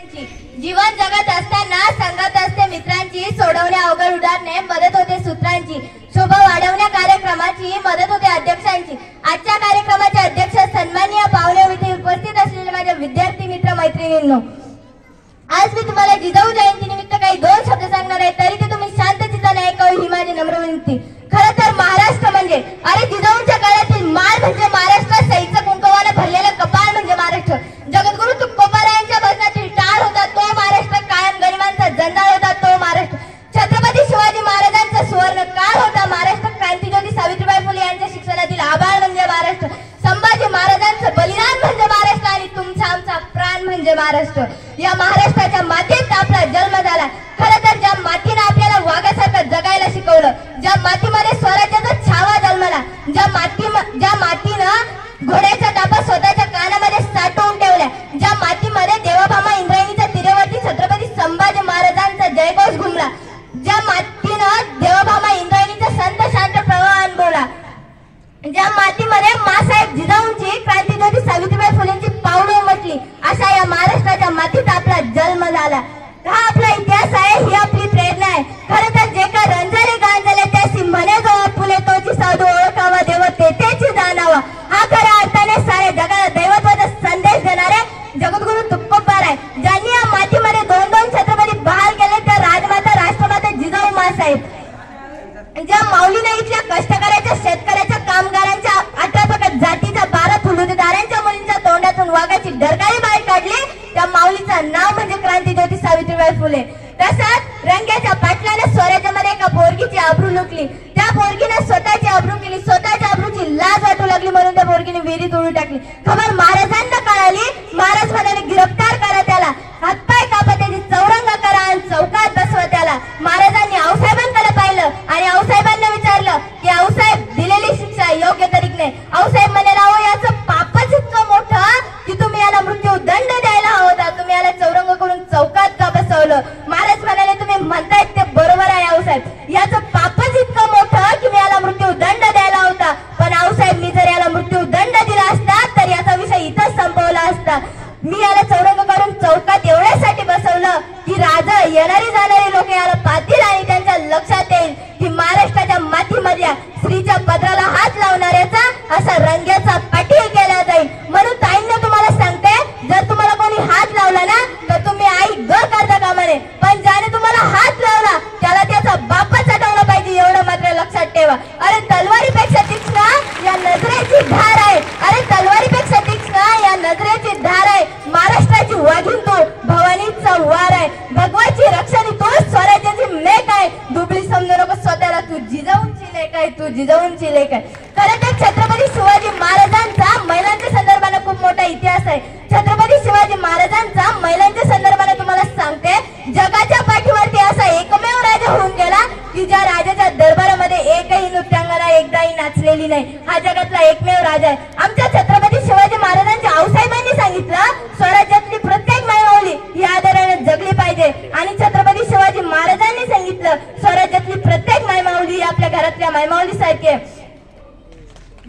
जीवन जगत असताना संगत असते मित्रांची, सोडवणे अवघड उदाहरणे मदत होते सूत्रांची, शोभा वाढवण्या कार्यक्रमाची मदत होते अध्यक्षांची। आजच्या कार्यक्रमाचे अध्यक्ष सन्माननीय पाहुणे इथे उपस्थित असलेले माझे विद्यार्थी मित्र मैत्रिणींनो, आज मी तुम्हाला जिजाऊ जयंती निमित्त काही दोन शब्द सांगणार आहे, तरी ते तुम्ही शांतचित्ताने ऐकावे ही माझी नम्र विनंती। खरं तर महाराष्ट्र म्हणजे, अरे जिजाऊंच्या काळातील माळ म्हणजे महाराष्ट्र, सईचं कुंकवाने भरलेलं कपाळ म्हणजे महाराष्ट्र, जगद्गुरु तुकोबारायांच्या भजनातील टाळ होता तो महाराष्ट्र, कायम गरिबांचा जंजाळ होता तो महाराष्ट्र, छत्रपती शिवाजी महाराजांचा सुवर्ण काळ होता महाराष्ट्र, क्रांतिज्योती सावित्रीबाई फुले यांच्या शिक्षणातील आभाळ म्हणजे महाराष्ट्र, संभाजी महाराजांचं बलिदान म्हणजे महाराष्ट्र आणि तुमचा आमचा प्राण म्हणजे महाराष्ट्र। या महाराष्ट्राच्या मातीत आपला जन्म झाला। खरं तर ज्या मातीने आपल्याला वाघासारखं जगायला शिकवलं, ज्या मातीमध्ये स्वराज्याचा छावा जन्मला, ज्या मातीनं घोड्याच्या टापा स्वतःच्या कानामध्ये साठवून ठेवल्या, ज्या मातीमध्ये देवाभामा इंद्रायणीच्या तीरावरती छत्रपती संभाजी महाराजांचा जयघोष घुमला, ज्या मातीनं देवाभामा इंद्रायणीचा संत शांत प्रवाह अनुभवला, ज्या मातीमध्ये मासाहेब जिजाऊंची क्रांतिज्योती सावित्रीबाई फुलेंची पावले उमटली, अशा या महाराष्ट्राच्या मातीत आपला जन्म झाला। हा आपला इतिहास आहे, ही आपली प्रेरणा आहे। खरं तर जे का रंजले गांजले त्यासी म्हणे जो फुले तोची साधू ओळखावा देव तेथेची जाणावा, हा खऱ्या अर्थाने साऱ्या जगाला दैवत्वाचा संदेश देणारे जगद्गुरु तुकोबार आहे, ज्यांनी या मातीमध्ये दोन दोन छत्रपती बहाल केले, त्या राजमाता राष्ट्रमाता जिजाऊ मासाहेब, ज्या माऊलीने इथल्या कष्टकऱ्याच्या शेतकऱ्याच्या कामगारांच्या 18 पगड जातीच्या 12 फुलुदेदारांच्या मुलींच्या तोंडातून वाघाची डरकाळी बाहेर काढली, त्या माऊलीचं नाव म्हणजे क्रांतिज्योती सावित्रीबाई फुले। तसंच रंग्याच्या पाटलाने स्वराज्यामध्ये एका पोरगीची आबरू लुटली, त्या पोरगीने स्वतःची आबरू केली, स्वतःच्या आबरूची लाज वाटू लागली म्हणून त्या पोरगीने विहिरीत उडी टाकली। खबर महाराजांना कळाली, महाराज म्हणाले गिरफ्तार करा त्याला, हातपाय कापा, त्याची चौरंग करा आणि चौकात बसवा त्याला। महाराजांनी आऊसाहेबांकडे पाहिलं आणि आऊसाहेबांना विचारलं की आऊसाहेब दिलेली शिक्षा योग्य तरीक नाही। आऊसाहेब म्हणाले अहो याचं पापच इतकं मोठं की तुम्ही याला मृत्यू दंड द्यायला हवा होता, तुम्ही याला चौरंग करून चौकात का बसवलं। महाराज म्हणाले तुम्ही म्हणतायत ते बरोबर आहे आऊसाहेब, याचं पापच इतकं मोठं की मी याला मृत्यू दंड द्यायला होता, पण आऊसाहेब मी जर याला मृत्यू दंड दिला असता तर याचा विषय इथंच संपवला असता। मी याला चौरंग करून चौकात एवढ्यासाठी बसवलं की राजा येणारी जाणारी लोक याला पाहतील आणि त्यांच्या लक्षात येईल की महाराष्ट्राच्या मातीमधल्या स्त्रीच्या पदराला हात लावणाऱ्याचा असा रंग्याचा पाटील केला जाईल। म्हणून ताईंना तुम्हाला सांगते, जर तुम्हाला कोणी हात लावला ना तर तुम्ही आई ग करता कामा नये, पण ज्याने तुम्हाला हात लावला त्याला त्याचा बापच आठवला पाहिजे, एवढं मात्र लक्षात ठेवा। अरे तलवारीपेक्षा तीक्ष्ण या नजरेची धार आहे, अरे तलवारीपेक्षा तीक्ष्ण या नजरेची धार आहे, महाराष्ट्राची वाघीण तू, भवानीचा वार आहे, भगवाची रक्षणी तू, स्वराज्याची मेक आहे, दुबळी समजू नको स्वतःला, तू जिजाऊंची लेक आहे, तू जिजाऊंची लेक आहे। खरं तर छत्रपती शिवाजी महाराजांचा महिलांच्या संदर्भाने खूप मोठा इतिहास आहे। छत्रपती शिवाजी महाराजांचा महिलांच्या संदर्भाने तुम्हाला सांगते, जगाच्या पाठीवरती असा एकमेव राजा होऊन गेला की ज्या राजाच्या दरबारामध्ये एकही नृत्यांगना एकदाही नाचलेली नाही, हा जगातला एकमेव राजा आहे। आमच्या छत्रपती शिवाजी महाराजांच्या आऊसाहेबांनी सांगितलं स्वराज्यातली प्रत्येक मायमाऊली ही आदराने जगली पाहिजे, आणि छत्रपती शिवाजी महाराजांनी सांगितलं स्वराज्यातली प्रत्येक मायमाऊली आपल्या घरातल्या मायमाऊली सारखी आहे।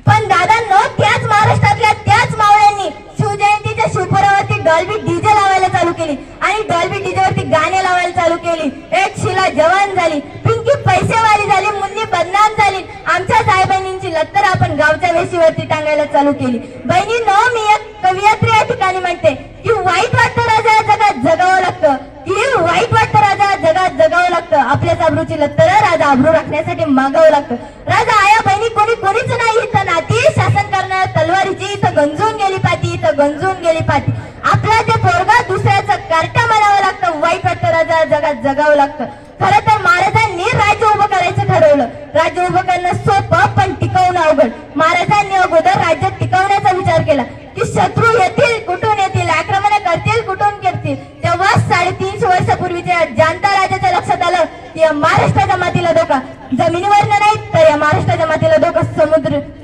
पण दादांनो, त्याच महाराष्ट्रातल्या त्याच मावळ्यांनी शिवजयंतीच्या शिवपुरावरती डॉल्बी डीजे लावायला चालू केली आणि डॉल्बी डीजेवरती गाणे लावायला चालू केली। एक शिला जवान झाली, पिंकी पैसेवाली झाली, मुन्नी बदनाम झाली, आमच्याच आई बहिणींची लत्तर आपण गावच्या वेशीवरती टांगायला चालू केली। बहिणींनो, मी एक कवयित्री या ठिकाणी म्हणते की वाईट वाटतं राजा जगात जगावं लागतं, की वाईट वाटतं राजा जगात जगावं लागतं, आपल्याच आबरूची लत्तर राजा आबरू राखण्यासाठी मागावं लागतं। राजा आया बहिणी कोणीच नाही इथं नाती, शासन करणाऱ्या तलवारीची इथं गंजून गेली पाती, इथं गंजून गेली पाती, आपला ते पोरगा दुसऱ्याचं कार्टा म्हणावं लागतं, वाईट वाटतं राजा जगात जगावं लागतं। खरं तर महाराजांनी राज्य उभं करायचं ठरवलं, राज्य उभं करणं सोपं पण टिकवणं अवघड। महाराजांनी अगोदर राज्य टिकवण्याचा विचार केला की शत्रू येतील कुठून येतील, आक्रमण करतील कुठून करतील। तेव्हा 350 वर्षापूर्वीच्या जाणता राजाच्या लक्षात आलं की या महाराष्ट्राच्या मातीला धोका जमिनीवरनं नाही तर या महाराष्ट्राच्या मातीला धोका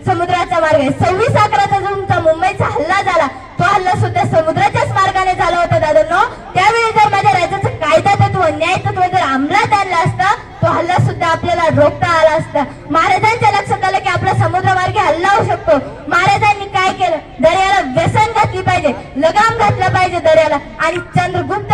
समुद्राचा मार्ग आहे। 26/11 तुमचा मुंबईचा हल्ला झाला, तो हल्ला सुद्धा समुद्राच्याच मार्गाने झाला होता दादांनो। त्यावेळी जर माझ्या राज्याचं कायदा तत्व न्याय तत्व जर अंमलात आणलं असतं तो हल्ला सुद्धा आपल्याला रोखता आला असता। महाराजांच्या लक्षात आलं की आपला समुद्रमार्गे हल्ला होऊ शकतो। महाराजांनी काय केलं, दर्याला व्यसन घातली पाहिजे, लगाम घातला पाहिजे दर्याला, आणि चंद्रगुप्त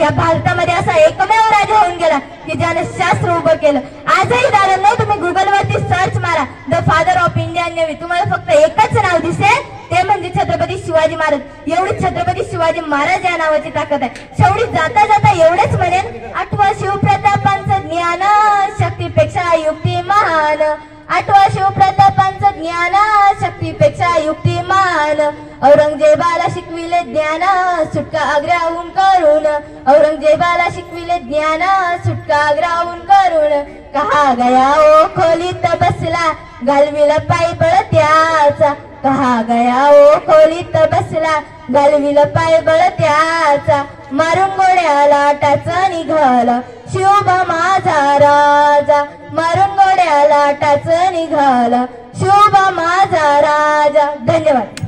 या भारतामध्ये असा एकमेव राजा होऊन गेला की ज्याने शास्त्र उभं केलं. आजही दादांनो तुम्ही गुगलवरती सर्च मारा the father of Indian navy, तुम्हाला फक्त एकच नाव दिसेल, ते म्हणजे छत्रपती शिवाजी महाराज. एवढी छत्रपती शिवाजी महाराज या नावाची ताकद आहे. शेवटी जाता जाता एवढेच म्हणेन, आठवा शिवप्रतापांचं ज्ञान शक्तीपेक्षा युक्ती महान. आठवा शिवप्रतापांचं ज्ञान शक्तीपेक्षा युक्ती महान. औरंगजेबाला शिकविले ज्ञान सुटका आग्र्याहून करून. औरंगजेबाला शिकविले ज्ञान सुटका आग्र्याहून करून. कहा गया ओ खोलीत बसला घालविला पाय बळ त्याचा. कहा गया ओ खोलीत बसला घालविला पाय बळ त्याचा. मारून गोड्या लाटाचं निघाला शिवबा माझा राजा. मारून गोड्या लाटाचं निघाला शिवबा माझा राजा. धन्यवाद.